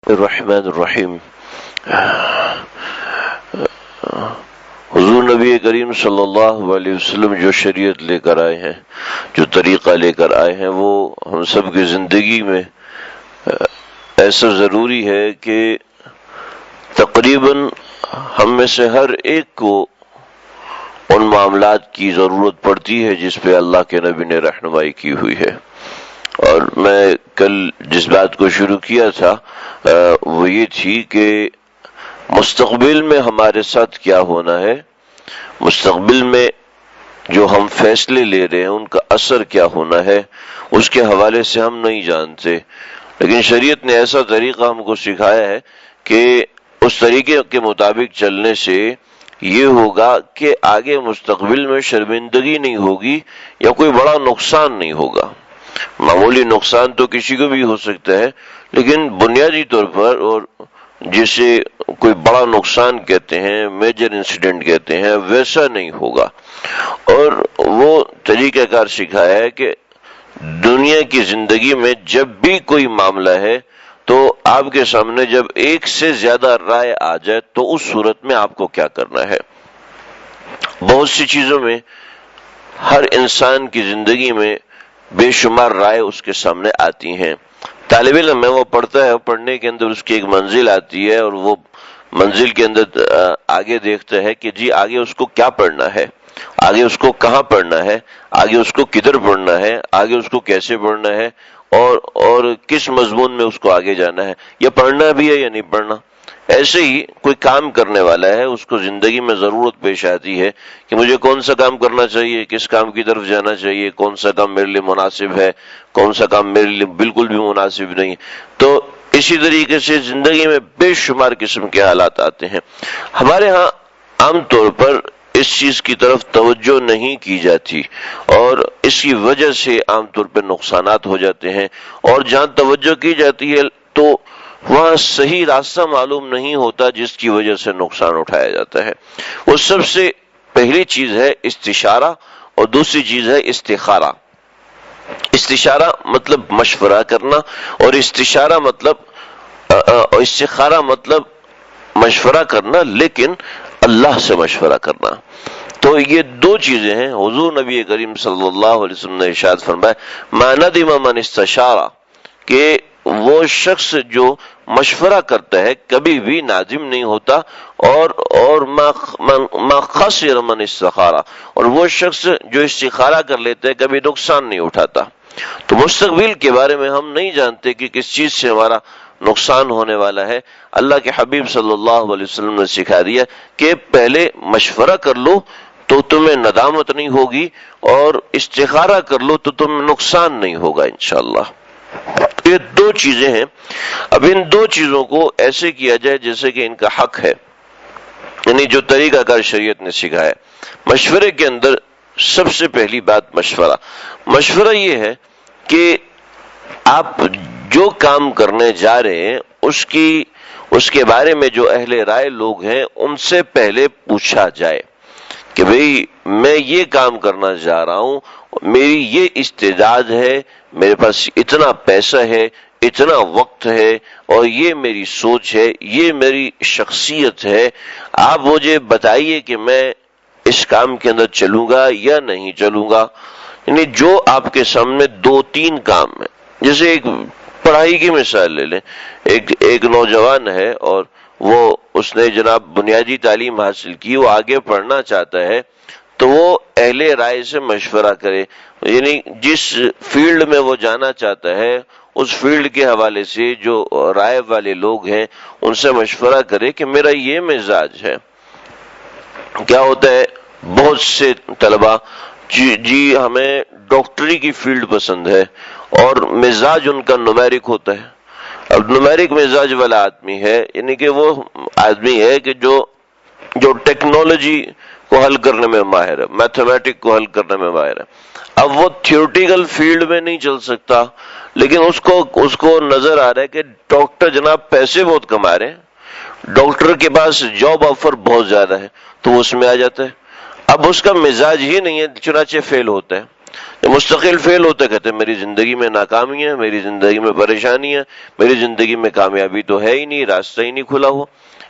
الرحمن الرحیم۔ حضور نبی کریم صلی اللہ علیہ وسلم جو شریعت لے کر آئے ہیں، جو طریقہ لے کر آئے ہیں، وہ ہم سب کی زندگی میں ایسا ضروری ہے کہ تقریباً ہم میں سے ہر ایک کو ان معاملات کی ضرورت پڑتی ہے جس پہ اللہ کے نبی نے رہنمائی کی ہوئی ہے۔ اور میں کل جس بات کو شروع کیا تھا وہ یہ تھی کہ مستقبل میں ہمارے ساتھ کیا ہونا ہے، مستقبل میں جو ہم فیصلے لے رہے ہیں ان کا اثر کیا ہونا ہے، اس کے حوالے سے ہم نہیں جانتے، لیکن شریعت نے ایسا طریقہ ہم کو سکھایا ہے کہ اس طریقے کے مطابق چلنے سے یہ ہوگا کہ آگے مستقبل میں شرمندگی نہیں ہوگی یا کوئی بڑا نقصان نہیں ہوگا۔ معمولی نقصان تو کسی کو بھی ہو سکتا ہے، لیکن بنیادی طور پر اور جسے کوئی بڑا نقصان کہتے ہیں، میجر انسیڈنٹ کہتے ہیں، ویسا نہیں ہوگا۔ اور وہ طریقہ کار سکھایا ہے کہ دنیا کی زندگی میں جب بھی کوئی معاملہ ہے تو آپ کے سامنے جب ایک سے زیادہ رائے آ جائے تو اس صورت میں آپ کو کیا کرنا ہے۔ بہت سی چیزوں میں ہر انسان کی زندگی میں بے شمار رائے اس کے سامنے آتی ہیں۔ طالب علم میں وہ پڑھتا ہے، پڑھنے کے اندر اس کی ایک منزل آتی ہے اور وہ منزل کے اندر آگے دیکھتا ہے کہ جی آگے اس کو کیا پڑھنا ہے، آگے اس کو کہاں پڑھنا ہے، آگے اس کو کدھر پڑھنا ہے، آگے اس کو کیسے پڑھنا ہے اور کس مضمون میں اس کو آگے جانا ہے، یا پڑھنا بھی ہے یا نہیں پڑھنا۔ ایسے ہی کوئی کام کرنے والا ہے، اس کو زندگی میں ضرورت پیش آتی ہے کہ مجھے کون سا کام کرنا چاہیے، کس کام کی طرف جانا چاہیے، کون سا کام میرے لیے مناسب ہے، کون سا کام میرے لیے بالکل بھی مناسب نہیں۔ تو اسی طریقے سے زندگی میں بے شمار قسم کے حالات آتے ہیں۔ ہمارے ہاں عام طور پر اس چیز کی طرف توجہ نہیں کی جاتی اور اس کی وجہ سے عام طور پہ نقصانات ہو جاتے ہیں، اور جہاں توجہ کی جاتی ہے تو وہاں صحیح راستہ معلوم نہیں ہوتا جس کی وجہ سے نقصان اٹھایا جاتا ہے۔ وہ سب سے پہلی چیز ہے استشارہ اور دوسری چیز ہے استخارہ۔ استشارہ مطلب مشورہ کرنا، اور استشارہ مطلب استخارہ مطلب مشورہ کرنا لیکن اللہ سے مشورہ کرنا۔ تو یہ دو چیزیں ہیں۔ حضور نبی کریم صلی اللہ علیہ وسلم نے ارشاد فرمایا ما ندم من استشارہ، کہ وہ شخص جو مشورہ کرتا ہے کبھی بھی نادم نہیں ہوتا، اور ما خسر من استخارہ، اور وہ شخص جو استخارہ کر لیتا ہے کبھی نقصان نہیں اٹھاتا۔ تو مستقبل کے بارے میں ہم نہیں جانتے کہ کس چیز سے ہمارا نقصان ہونے والا ہے۔ اللہ کے حبیب صلی اللہ علیہ وسلم نے سکھا دیا کہ پہلے مشورہ کر لو تو تمہیں ندامت نہیں ہوگی، اور استخارہ کر لو تو تمہیں نقصان نہیں ہوگا انشاءاللہ۔ یہ دو چیزیں ہیں۔ اب ان دو چیزوں کو ایسے کیا جائے جیسے کہ ان کا حق ہے، یعنی جو طریقہ کار شریعت نے سکھایا۔ مشورے کے اندر سب سے پہلی بات مشورہ یہ ہے کہ آپ جو کام کرنے جا رہے ہیں اس کے بارے میں جو اہل رائے لوگ ہیں ان سے پہلے پوچھا جائے کہ بھئی میں یہ کام کرنا جا رہا ہوں، میری یہ استعداد ہے، میرے پاس اتنا پیسہ ہے، اتنا وقت ہے، اور یہ میری سوچ ہے، یہ میری شخصیت ہے، آپ مجھے بتائیے کہ میں اس کام کے اندر چلوں گا یا نہیں چلوں گا۔ یعنی جو آپ کے سامنے دو تین کام ہیں، جیسے ایک پڑھائی کی مثال لے لیں، ایک نوجوان ہے اور اس نے جناب بنیادی تعلیم حاصل کی، وہ آگے پڑھنا چاہتا ہے تو وہ اہل رائے سے مشورہ کرے، یعنی جس فیلڈ میں وہ جانا چاہتا ہے اس فیلڈ کے حوالے سے جو رائے والے لوگ ہیں ان سے مشورہ کرے کہ میرا یہ مزاج ہے۔ کیا ہوتا ہے بہت سے طلبہ جی ہمیں ڈاکٹری کی فیلڈ پسند ہے، اور مزاج ان کا نومیرک ہوتا ہے۔ اب نومیرک مزاج والا آدمی ہے، یعنی کہ وہ آدمی ہے کہ جو ٹیکنالوجی کو حل کرنے میں ماہر ہے، میتھمیٹک کو حل کرنے میں ماہر ہے۔ اب وہ تھیوریٹیکل فیلڈ میں نہیں چل سکتا، لیکن اس کو نظر آ رہا ہے کہ ڈاکٹر جناب پیسے بہت کما رہے ہیں، ڈاکٹر کے پاس جاب آفر بہت زیادہ ہے، تو وہ اس میں آ جاتا ہے۔ اب اس کا مزاج ہی نہیں ہے، چنانچہ فیل ہوتا ہے۔ مستقل فعل ہوتا ہے، کہتے ہیں میری زندگی میں ناکامیاں، میری زندگی میں پریشانیاں، میری زندگی میں کامیابی تو ہے ہی نہیں، راستہ ہی نہیں کھلا ہوا.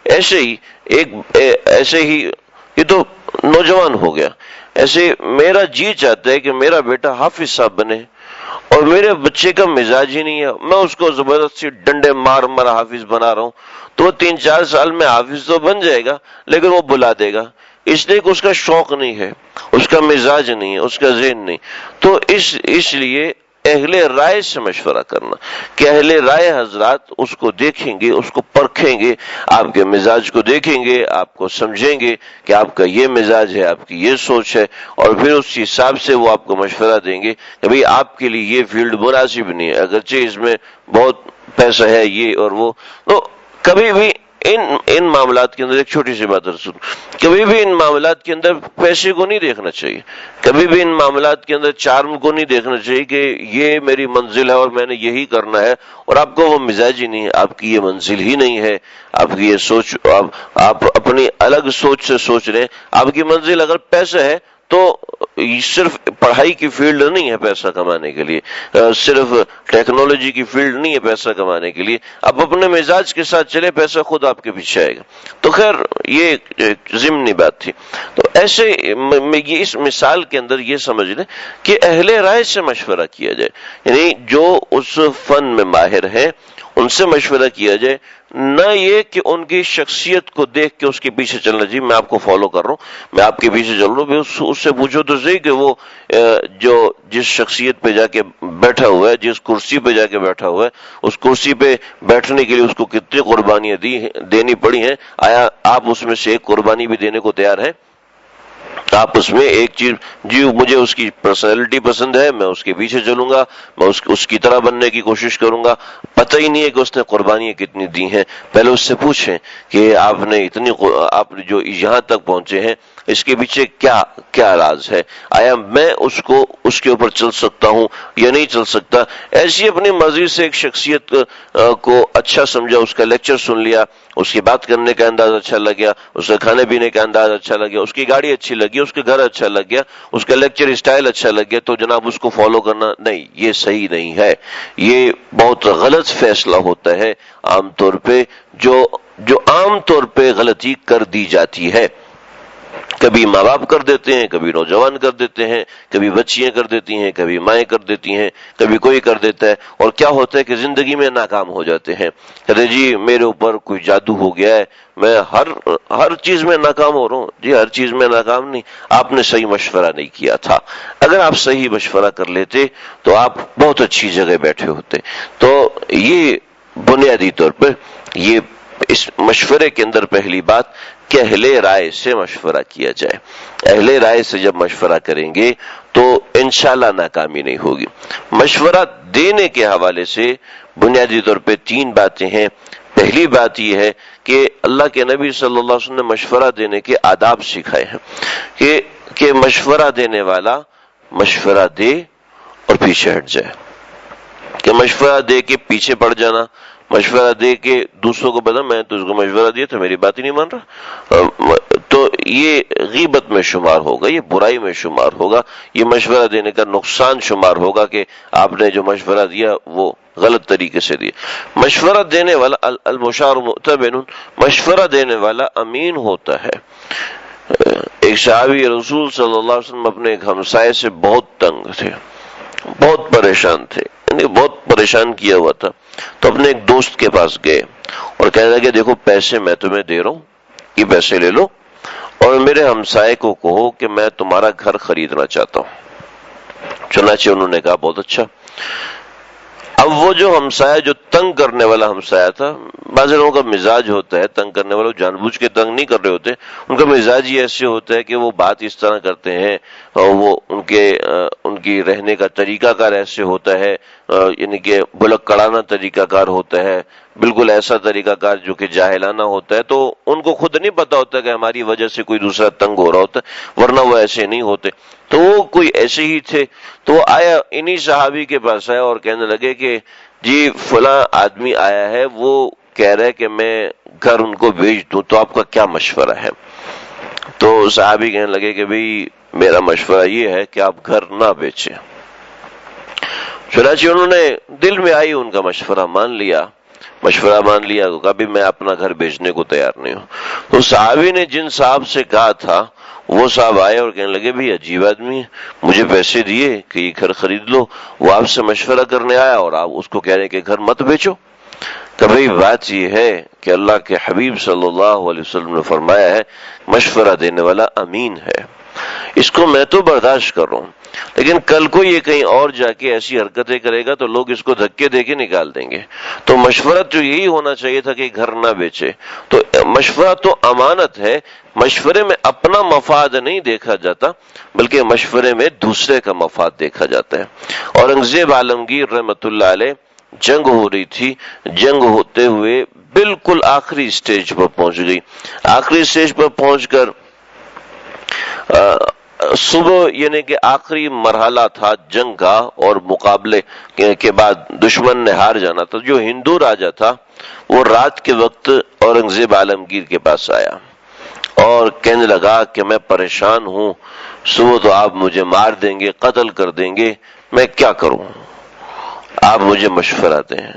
ایسے ہی یہ تو نوجوان ہو گیا. ایسے میرا جی چاہتا ہے کہ میرا بیٹا حافظ صاحب بنے، اور میرے بچے کا مزاج ہی نہیں ہے. میں اس کو زبردستی ڈنڈے مار مار حافظ بنا رہا ہوں، تو وہ 3-4 سال میں حافظ تو بن جائے گا، لیکن وہ بلا دے گا، اس لیے کہ اس کا شوق نہیں ہے، اس کا مزاج نہیں ہے، اس کا ذہن نہیں. تو اس لیے اہل رائے سے مشورہ کرنا، کہ اہل رائے حضرات اس کو دیکھیں گے، اس کو پرکھیں گے، آپ کے مزاج کو دیکھیں گے، آپ کو سمجھیں گے کہ آپ کا یہ مزاج ہے، آپ کی یہ سوچ ہے، اور پھر اس حساب سے وہ آپ کو مشورہ دیں گے کہ بھئی آپ کے لیے یہ فیلڈ مناسب نہیں ہے، اگرچہ اس میں بہت پیسہ ہے یہ اور وہ. تو کبھی بھی ان معاملات کے اندر ایک چھوٹی سی بات رسول، کبھی بھی ان معاملات کے اندر پیسے کو نہیں دیکھنا چاہیے، کبھی بھی ان معاملات کے اندر چارم کو نہیں دیکھنا چاہیے کہ یہ میری منزل ہے اور میں نے یہی کرنا ہے، اور آپ کو وہ مزاج ہی نہیں ہے، آپ کی یہ منزل ہی نہیں ہے، آپ کی یہ سوچ، آپ اپنی الگ سوچ سے سوچ رہے ہیں. آپ کی منزل اگر پیسہ ہے تو صرف پڑھائی کی فیلڈ نہیں ہے پیسہ کمانے کے لیے، صرف ٹیکنالوجی کی فیلڈ نہیں ہے پیسہ کمانے کے لیے. آپ اپنے مزاج کے ساتھ چلے، پیسہ خود آپ کے پیچھے آئے گا. تو خیر یہ ایک ضمنی بات تھی. تو ایسے اس مثال کے اندر یہ سمجھ لیں کہ اہل رائے سے مشورہ کیا جائے، یعنی جو اس فن میں ماہر ہیں ان سے مشورہ کیا جائے، نہ یہ کہ ان کی شخصیت کو دیکھ کے اس کے پیچھے چلنا. جی میں آپ کو فالو کر رہا ہوں، میں آپ کے پیچھے چل رہا ہوں، اس سے پوچھو تو صحیح کہ وہ جو جس شخصیت پہ جا کے بیٹھا ہوا ہے، جس کرسی پہ جا کے بیٹھا ہوا ہے، اس کرسی پہ بیٹھنے کے لیے اس کو کتنی قربانیاں دینی پڑی ہیں. آیا آپ اس میں سے ایک قربانی بھی دینے کو تیار ہیں؟ آپ اس میں ایک چیز، جی مجھے اس کی پرسنالٹی پسند ہے، میں اس کے پیچھے چلوں گا، میں اس کی طرح بننے کی کوشش کروں گا. پتہ ہی نہیں ہے کہ اس نے قربانیاں کتنی دی ہیں. پہلے اس سے پوچھیں کہ آپ نے جو یہاں تک پہنچے ہیں اس کے پیچھے کیا راز ہے، آیا میں اس کے اوپر چل سکتا ہوں یا نہیں چل سکتا. ایسی اپنی مرضی سے ایک شخصیت کو اچھا سمجھا، اس کا لیکچر سن لیا، اس کی بات کرنے کا انداز اچھا لگ گیا، اس کا کھانے پینے کا انداز اچھا لگ گیا، اس کی گاڑی اچھی لگی، اس کے گھر اچھا لگ گیا، اس کا لیکچر اسٹائل اچھا لگ گیا، تو جناب اس کو فالو کرنا نہیں، یہ صحیح نہیں ہے. یہ بہت غلط فیصلہ ہوتا ہے عام طور پہ، جو عام طور پہ غلطی کر دی جاتی ہے. کبھی ماں باپ کر دیتے ہیں، کبھی نوجوان کر دیتے ہیں، کبھی بچیاں کر دیتی ہیں، کبھی مائیں کر دیتی ہیں، کبھی کوئی کر دیتا ہے، اور کیا ہوتا ہے کہ زندگی میں ناکام ہو جاتے ہیں. کہتے جی میرے اوپر کوئی جادو ہو گیا ہے، میں ہر چیز میں ناکام ہو رہا ہوں. جی ہر چیز میں ناکام نہیں، آپ نے صحیح مشورہ نہیں کیا تھا. اگر آپ صحیح مشورہ کر لیتے تو آپ بہت اچھی جگہ بیٹھے ہوتے. تو یہ بنیادی طور پر یہ اس مشورے کے اندر پہلی بات کہ اہل رائے سے مشورہ کیا جائے. اہل رائے سے جب مشورہ کریں گے تو انشاءاللہ ناکامی نہیں ہوگی. مشورہ دینے کے حوالے سے بنیادی طور پہ 3 باتیں ہیں. پہلی بات یہ ہے کہ اللہ کے نبی صلی اللہ علیہ وسلم نے مشورہ دینے کے آداب سکھائے ہیں کہ مشورہ دینے والا مشورہ دے اور پیچھے ہٹ جائے. کہ مشورہ دے کے پیچھے پڑ جانا، مشورہ دے کے دوسروں کو بتا میں تو اس کو مشورہ دیا تو میری بات ہی نہیں مان رہا، تو یہ غیبت میں شمار ہوگا، یہ برائی میں شمار ہوگا، یہ مشورہ دینے کا نقصان شمار ہوگا کہ آپ نے جو مشورہ دیا وہ غلط طریقے سے دیا. مشورہ دینے والا المشار مؤتمن، مشورہ دینے والا امین ہوتا ہے. ایک صحابی رسول صلی اللہ علیہ وسلم اپنے ایک ہمسائے سے بہت تنگ تھے، بہت پریشان تھے، یعنی بہت پریشان کیا ہوا تھا. تو اپنے ایک دوست کے پاس گئے اور کہنے لگے دیکھو پیسے میں تمہیں دے رہا ہوں، یہ پیسے لے لو اور میرے ہمسائے کو کہو کہ میں تمہارا گھر خریدنا چاہتا ہوں. چنانچہ انہوں نے کہا بہت اچھا. اب وہ جو ہمسایہ جو تنگ کرنے والا ہمسایہ تھا، بعض لوگوں کا مزاج ہوتا ہے تنگ کرنے والا، جان بوجھ کے تنگ نہیں کر رہے ہوتے، ان کا مزاج ہی ایسے ہوتا ہے کہ وہ بات اس طرح کرتے ہیں، اور وہ ان کی رہنے کا طریقہ کار ایسے ہوتا ہے، یعنی کہ بلک کڑانا طریقہ کار ہوتا ہے، بالکل ایسا طریقہ کار جو کہ جاہلانہ ہوتا ہے. تو ان کو خود نہیں پتا ہوتا کہ ہماری وجہ سے کوئی دوسرا تنگ ہو رہا ہوتا ہے، ورنہ وہ ایسے نہیں ہوتے. تو وہ کوئی ایسے ہی تھے. تو وہ آیا انہی صحابی کے پاس آیا اور کہنے لگے کہ جی فلاں آدمی آیا ہے، وہ کہہ رہے کہ میں گھر ان کو بیچ دوں، تو آپ کا کیا مشورہ ہے؟ تو صحابی کہنے لگے کہ بھئی میرا مشورہ یہ ہے کہ آپ گھر نہ بیچیں۔ چنانچہ انہوں نے دل میں آئی ان کا مشورہ مان لیا تو کبھی میں اپنا گھر بیچنے کو تیار نہیں ہوں۔ تو صحابی نے جن صاحب سے کہا تھا وہ صاحب آئے اور کہنے لگے بھی عجیب آدمی ہے، مجھے پیسے دیے کہ یہ گھر خرید لو، وہ آپ سے مشورہ کرنے آیا اور آپ اس کو کہہ رہے ہیں کہ گھر مت بیچو۔ کبھی بات یہ ہے کہ اللہ کے حبیب صلی اللہ علیہ وسلم نے فرمایا ہے مشورہ دینے والا امین ہے، اس کو میں تو برداشت کر رہا ہوں، لیکن کل کو یہ کہیں اور جا کے ایسی حرکتیں کرے گا تو لوگ اس کو دھکے دے کے نکال دیں گے۔ تو مشورہ تو یہی ہونا چاہیے تھا کہ گھر نہ بیچے۔ تو مشورہ تو امانت ہے، مشورے میں اپنا مفاد نہیں دیکھا جاتا بلکہ مشورے میں دوسرے کا مفاد دیکھا جاتا ہے۔ اورنگزیب عالمگیر رحمت اللہ علیہ جنگ ہو رہی تھی، جنگ ہوتے ہوئے بالکل آخری سٹیج پر پہنچ گئی۔ آخری سٹیج پر پہنچ کر صبح یعنی کہ آخری مرحلہ تھا جنگ کا، اور مقابلے کے بعد دشمن نے ہار جانا تھا۔ جو ہندو راجا تھا وہ رات کے وقت اورنگزیب عالمگیر کے پاس آیا اور کہنے لگا کہ میں پریشان ہوں، صبح تو آپ مجھے مار دیں گے، قتل کر دیں گے، میں کیا کروں، آپ مجھے مشورہ دیں۔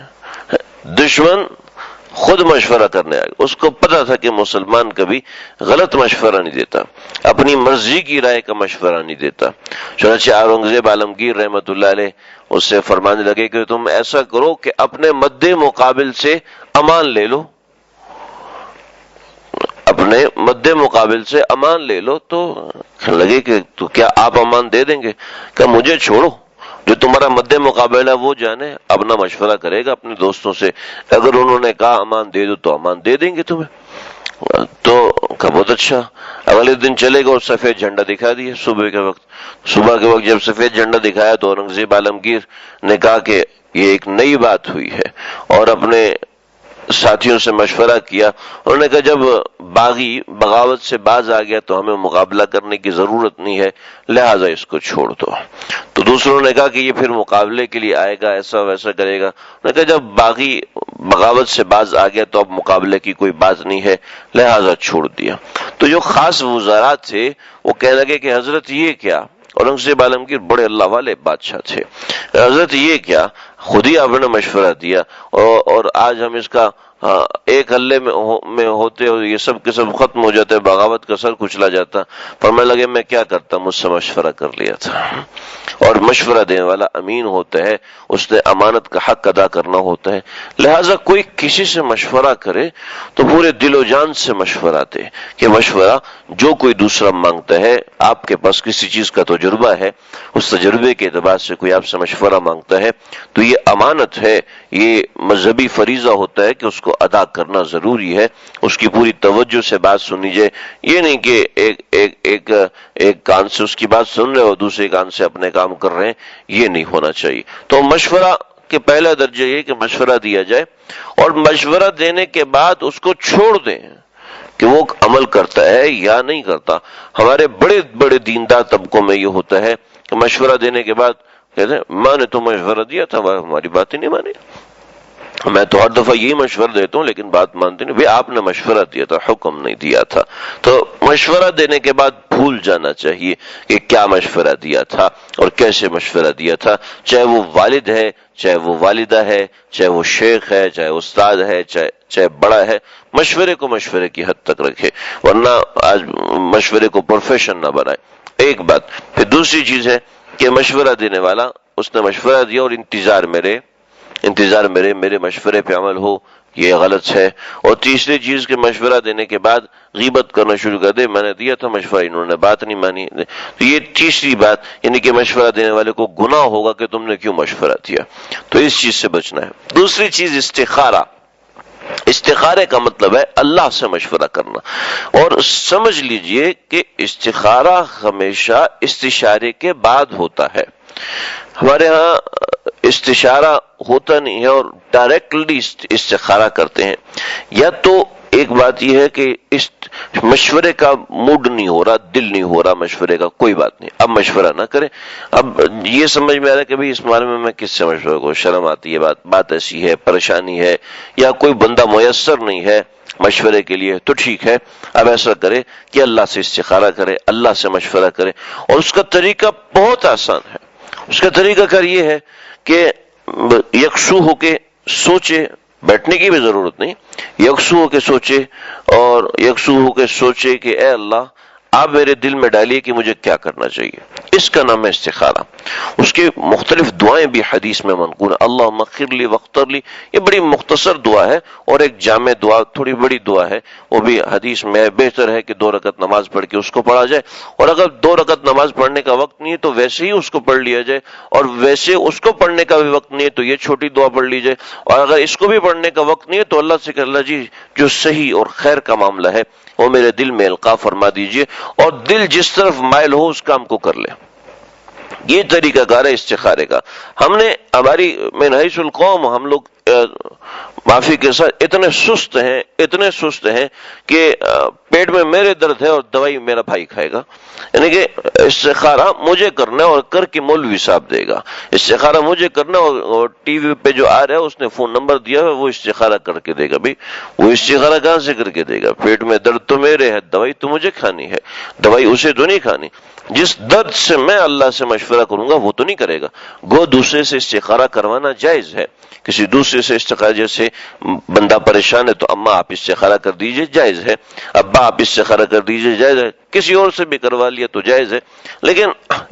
دشمن خود مشورہ کرنے آئے، اس کو پتا تھا کہ مسلمان کبھی غلط مشورہ نہیں دیتا، اپنی مرضی کی رائے کا مشورہ نہیں دیتا۔ چنانچہ اورنگزیب عالمگیر رحمت اللہ علیہ اس سے فرمانے لگے کہ تم ایسا کرو کہ اپنے مد مقابل سے امان لے لو، اپنے مد مقابل سے امان لے لو۔ تو لگے کہ تو کیا آپ امان دے دیں گے؟ کہ مجھے چھوڑو، جو تمہارا مد مقابل ہے وہ جانے، اپنا مشورہ کرے گا اپنے دوستوں سے، اگر انہوں نے کہا امان دے دو تو امان دے دیں گے تمہیں۔ تو کہا بہت اچھا۔ اگلے دن چلے گا اور سفید جھنڈا دکھا دیا صبح کے وقت جب سفید جھنڈا دکھایا تو اورنگزیب عالمگیر نے کہا کہ یہ ایک نئی بات ہوئی ہے، اور اپنے ساتھیوں سے مشورہ کیا۔ انہوں نے کہا جب باغی بغاوت سے باز آ گیا تو ہمیں مقابلہ کرنے کی ضرورت نہیں ہے، لہٰذا اس کو چھوڑ دو۔ تو دوسروں نے کہا کہ یہ پھر مقابلے کے لیے آئے گا، ایسا ویسا کرے گا۔ انہوں نے کہا جب باغی بغاوت سے باز آ گیا تو اب مقابلے کی کوئی بات نہیں ہے، لہٰذا چھوڑ دیا۔ تو جو خاص وزارات تھے وہ کہنے لگے کہ حضرت یہ کیا، اورنگزیب عالمگیر بڑے اللہ والے بادشاہ تھے، حضرت یہ کیا، خود ہی آپ نے مشورہ دیا اور آج ہم اس کا ایک ہلے میں ہوتے ہو یہ سب کے سب ختم ہو جاتے، بغاوت کا سر کچلا جاتا۔ فرمانے لگے میں کیا کرتا، مجھ سے مشورہ کر لیا تھا۔ اور مشورہ دینے والا امین ہوتا ہے، اس نے امانت کا حق ادا کرنا ہوتا ہے، لہٰذا کوئی کسی سے مشورہ کرے تو پورے دل و جان سے مشورہ دے، کہ مشورہ جو کوئی دوسرا مانگتا ہے، آپ کے پاس کسی چیز کا تجربہ ہے، اس تجربے کے اعتبار سے کوئی آپ سے مشورہ مانگتا ہے تو یہ امانت ہے، یہ مذہبی فریضہ ہوتا ہے کہ اس کو ادا کرنا ضروری ہے، اس کی پوری توجہ سے بات سنی جائے۔ یہ نہیں کہ ایک کان سے اس کی بات سن رہے ہو دوسرے کان سے اپنے کام کر رہے ہیں، یہ نہیں ہونا چاہیے۔ تو مشورہ کہ پہلا درجہ یہ کہ مشورہ دیا جائے، اور مشورہ دینے کے بعد اس کو چھوڑ دیں کہ وہ عمل کرتا ہے یا نہیں کرتا۔ ہمارے بڑے بڑے دیندار طبقوں میں یہ ہوتا ہے کہ مشورہ دینے کے بعد کہتے ہیں میں نے تو مشورہ دیا تھا، ہماری بات ہی نہیں مانی، میں تو ہر دفعہ یہی مشورہ دیتا ہوں لیکن بات مانتے نہیں۔ بھئی آپ نے مشورہ دیا تھا، حکم نہیں دیا تھا۔ تو مشورہ دینے کے بعد بھول جانا چاہیے کہ کیا مشورہ دیا تھا اور کیسے مشورہ دیا تھا، چاہے وہ والد ہے، چاہے وہ والدہ ہے، چاہے وہ شیخ ہے، چاہے استاد ہے، چاہے بڑا ہے، مشورے کو مشورے کی حد تک رکھے، ورنہ آج مشورے کو پروفیشن نہ بنائے۔ ایک بات۔ پھر دوسری چیز ہے کہ مشورہ دینے والا اس نے مشورہ دیا اور انتظار میرے مشورے پہ عمل ہو، یہ غلط ہے۔ اور تیسری چیز کہ مشورہ دینے کے بعد غیبت کرنا شروع کر دے، میں نے دیا تھا مشورہ، انہوں نے بات نہیں مانی۔ تو یہ تیسری بات، یعنی کہ مشورہ دینے والے کو گناہ ہوگا کہ تم نے کیوں مشورہ دیا، تو اس چیز سے بچنا ہے۔ دوسری چیز استخارہ۔ استخارے کا مطلب ہے اللہ سے مشورہ کرنا، اور سمجھ لیجئے کہ استخارہ ہمیشہ استشارے کے بعد ہوتا ہے۔ ہمارے ہاں استشارہ ہوتا نہیں ہے اور ڈائریکٹلی استخارہ کرتے ہیں۔ یا تو ایک بات یہ ہے کہ اس مشورے کا موڈ نہیں ہو رہا، دل نہیں ہو رہا مشورے کا، کوئی بات نہیں، اب مشورہ نہ کریں۔ اب یہ سمجھ میں آ رہا ہے کہ بھئی اس بارے میں کس سے مشورہ کو، شرم آتی ہے، بات ایسی ہے، پریشانی ہے، یا کوئی بندہ میسر نہیں ہے، مشورے کے لیے تو ٹھیک ہے، اب ایسا کرے کہ اللہ سے استخارہ کرے، اللہ سے مشورہ کرے، اور اس کا طریقہ بہت آسان ہے۔ اس کا طریقہ کار یہ ہے کہ یکسو ہو کے سوچے، بیٹھنے کی بھی ضرورت نہیں، یکسو ہو کے سوچے، اور یکسو ہو کے سوچے کہ اے اللہ آپ میرے دل میں ڈالیے کہ مجھے کیا کرنا چاہیے۔ اس کا نام ہے استخارہ۔ اس کی مختلف دعائیں بھی حدیث میں منقول ہیں۔ اللہم اغفر لی واختر لی، یہ بڑی مختصر دعا ہے، اور ایک جامع دعا، تھوڑی بڑی دعا ہے، وہ بھی حدیث میں ہے۔ بہتر ہے کہ 2 رکعت نماز پڑھ کے اس کو پڑھا جائے، اور اگر 2 رکعت نماز پڑھنے کا وقت نہیں ہے تو ویسے ہی اس کو پڑھ لیا جائے، اور ویسے اس کو پڑھنے کا بھی وقت نہیں ہے تو یہ چھوٹی دعا پڑھ لی جائے، اور اگر اس کو بھی پڑھنے کا وقت نہیں ہے تو اللہ سے کہ اللہ جی جو صحیح اور خیر کا معاملہ ہے وہ میرے دل میں القاء فرما دیجئے، اور دل جس طرف مائل ہو اس کام کو کر لے۔ یہ طریقہ کار ہے استخارے کا۔ ہم نے ہماری من حیث القوم، ہم لوگ معافی کے ساتھ اتنے سست ہیں کہ پیٹ میں میرے درد ہے اور دوائی میرا بھائی کھائے گا، یعنی کہ استخارہ مجھے کرنا ہے اور کر کے مولوی صاحب دے گا۔ استخارہ مجھے کرنا ہے، اور ٹی وی پہ جو آ رہا ہے اس نے فون نمبر دیا ہے، وہ استخارہ کر کے دے گا۔ بھائی وہ استخارہ کہاں سے کر کے دے گا؟ پیٹ میں درد تو میرے ہے، دوائی تو مجھے کھانی ہے، دوائی اسے تو نہیں کھانی۔ جس درد سے میں اللہ سے مشورہ کروں گا وہ تو نہیں کرے گا۔ گو دوسرے سے استخارہ کروانا جائز ہے، کسی دوسرے سے استخارہ، جیسے بندہ پریشان ہے تو اماں آپ استخارہ کر دیجئے، جائز ہے، ابا آپ استخارہ کر دیجئے، جائز ہے، کسی اور سے بھی کروا لیا تو جائز ہے۔ لیکن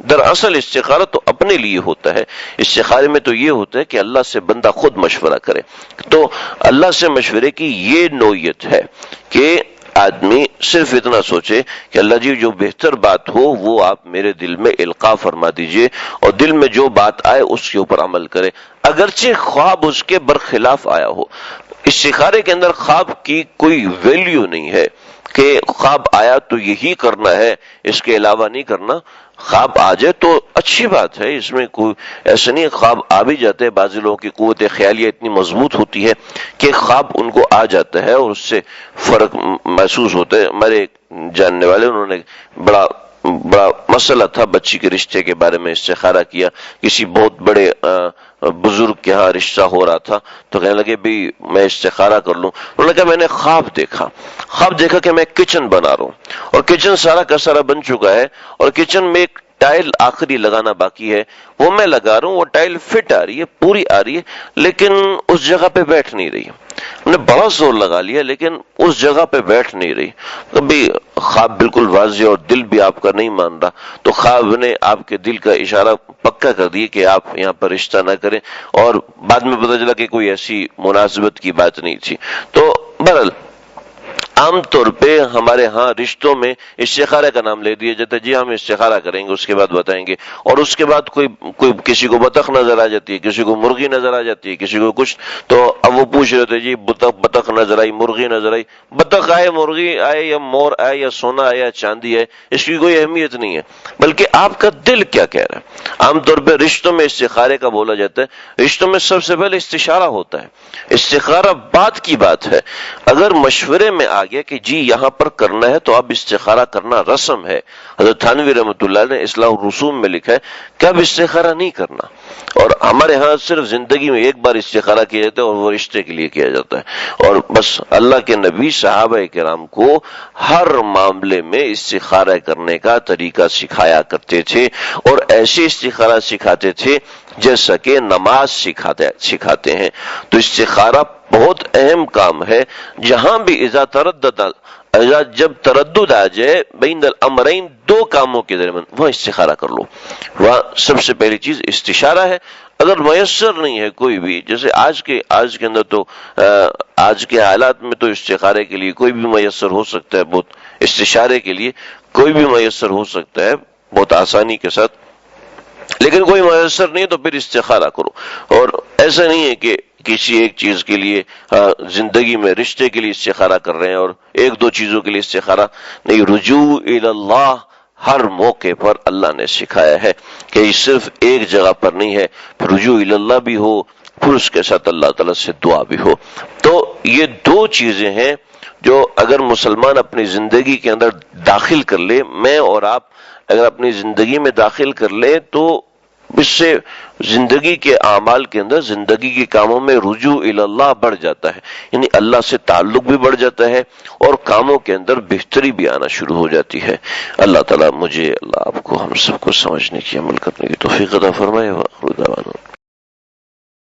دراصل استخارہ تو اپنے لیے ہوتا ہے۔ استخارے میں تو یہ ہوتا ہے کہ اللہ سے بندہ خود مشورہ کرے۔ تو اللہ سے مشورے کی یہ نوعیت ہے کہ آدمی صرف اتنا سوچے کہ اللہ جی جو بہتر بات ہو وہ آپ میرے دل میں القاء فرما دیجئے، اور دل میں جو بات آئے اس کے اوپر عمل کرے، اگرچہ خواب اس کے برخلاف آیا ہو۔ استخارے کے اندر خواب کی کوئی ویلیو نہیں ہے کہ خواب آیا تو یہی کرنا ہے، اس کے علاوہ نہیں کرنا۔ خواب آ جائے تو اچھی بات ہے، اس میں کوئی ایسا نہیں۔ خواب آ بھی جاتے ہیں، بعض لوگوں کی قوت خیالیہ اتنی مضبوط ہوتی ہے کہ خواب ان کو آ جاتا ہے اور اس سے فرق محسوس ہوتا ہے۔ ہمارے جاننے والے، انہوں نے بڑا مسئلہ تھا، بچی کے رشتے کے بارے میں استخارہ کیا، کسی بہت بڑے بزرگ کے ہاں رشتہ ہو رہا تھا، تو کہنے لگے بھی میں استخارہ کر لوں۔ انہوں نے کہا میں نے خواب دیکھا کہ میں کچن بنا رہا ہوں، اور کچن سارا کا سارا بن چکا ہے، اور کچن میں ایک ٹائل آخری لگانا باقی ہے، وہ میں لگا رہا ہوں، وہ ٹائل فٹ آ رہی ہے، پوری آ رہی ہے، لیکن اس جگہ پہ بیٹھ نہیں رہی۔ ہم نے بڑا زور لگا لیا لیکن اس جگہ پہ بیٹھ نہیں رہی۔ کبھی خواب بالکل واضح اور دل بھی آپ کا نہیں مان رہا، تو خواب نے آپ کے دل کا اشارہ پکا کر دیا کہ آپ یہاں پر رشتہ نہ کریں، اور بعد میں پتہ چلا کہ کوئی ایسی مناسبت کی بات نہیں تھی۔ تو بہرحال عام طور پہ ہمارے ہاں رشتوں میں استخارہ کا نام لے دیا جاتا ہے، جی ہم استخارہ کریں گے، اس کے بعد بتائیں گے، اور اس کے بعد کوئی کسی کو بطخ نظر آ جاتی ہے، کسی کو مرغی نظر آ جاتی ہے، کسی کو کچھ، تو اب وہ پوچھ رہے تھے جی بطخ نظر آئی، مرغی نظر آئی، بطخ آئے، مرغی آئے، یا مور آئے، یا سونا آئے، یا چاندی آئے، اس کی کوئی اہمیت نہیں ہے، بلکہ آپ کا دل کیا کہہ رہا ہے۔ عام طور پہ رشتوں میں استخارے کا بولا جاتا ہے، رشتوں میں سب سے پہلے استشارہ ہوتا ہے، استخارہ بات کی بات ہے۔ اگر مشورے میں آ گیا کہ جی یہاں پر کرنا ہے تو اب استخارہ کرنا رسم ہے۔ حضرت تھانوی رحمۃ اللہ نے اصلاح الرسوم میں لکھا ہے کہ اب استخارہ نہیں کرنا، اور ہمارے ہاں صرف زندگی میں ایک بار استخارہ کیا جاتا ہے، اور وہ رشتے کے لیے کیا جاتا ہے، اور بس اللہ کے نبی صحابہ کرام کو ہر معاملے میں استخارہ کرنے کا طریقہ سکھایا کرتے تھے، اور ایسے استخارہ سکھاتے تھے جیسا کہ نماز سکھاتے ہیں۔ تو استخارہ بہت اہم کام ہے۔ جہاں بھی جب تردد آ جائے بین الامرین، 2 کاموں کے درمیان، وہاں استخارہ کر لو۔ وہاں سب سے پہلی چیز استشارہ ہے۔ اگر میسر نہیں ہے کوئی بھی، جیسے آج کے اندر تو آج کے حالات میں تو استخارے کے لیے کوئی بھی میسر ہو سکتا ہے، بہت استشارے کے لیے کوئی بھی میسر ہو سکتا ہے بہت آسانی کے ساتھ، لیکن کوئی میسر نہیں تو پھر استخارہ کرو۔ اور ایسا نہیں ہے کہ کسی ایک چیز کے لیے زندگی میں رشتے کے لیے استخارہ کر رہے ہیں اور 1-2 چیزوں کے لیے استخارہ نہیں، رجوع الی اللہ ہر موقع پر اللہ نے سکھایا ہے کہ یہ صرف ایک جگہ پر نہیں ہے، رجوع الی اللہ بھی ہو، پھر اس کے ساتھ اللہ تعالیٰ سے دعا بھی ہو۔ تو یہ 2 چیزیں ہیں جو اگر مسلمان اپنی زندگی کے اندر داخل کر لے، میں اور آپ اگر اپنی زندگی میں داخل کر لیں تو اس سے زندگی کے اعمال کے اندر، زندگی کے کاموں میں رجوع الی اللہ بڑھ جاتا ہے، یعنی اللہ سے تعلق بھی بڑھ جاتا ہے اور کاموں کے اندر بہتری بھی آنا شروع ہو جاتی ہے۔ اللہ تعالیٰ مجھے، اللہ آپ کو، ہم سب کو سمجھنے کی، عمل کرنے کی توفیق عطا فرمائے۔ وآخر دعوانا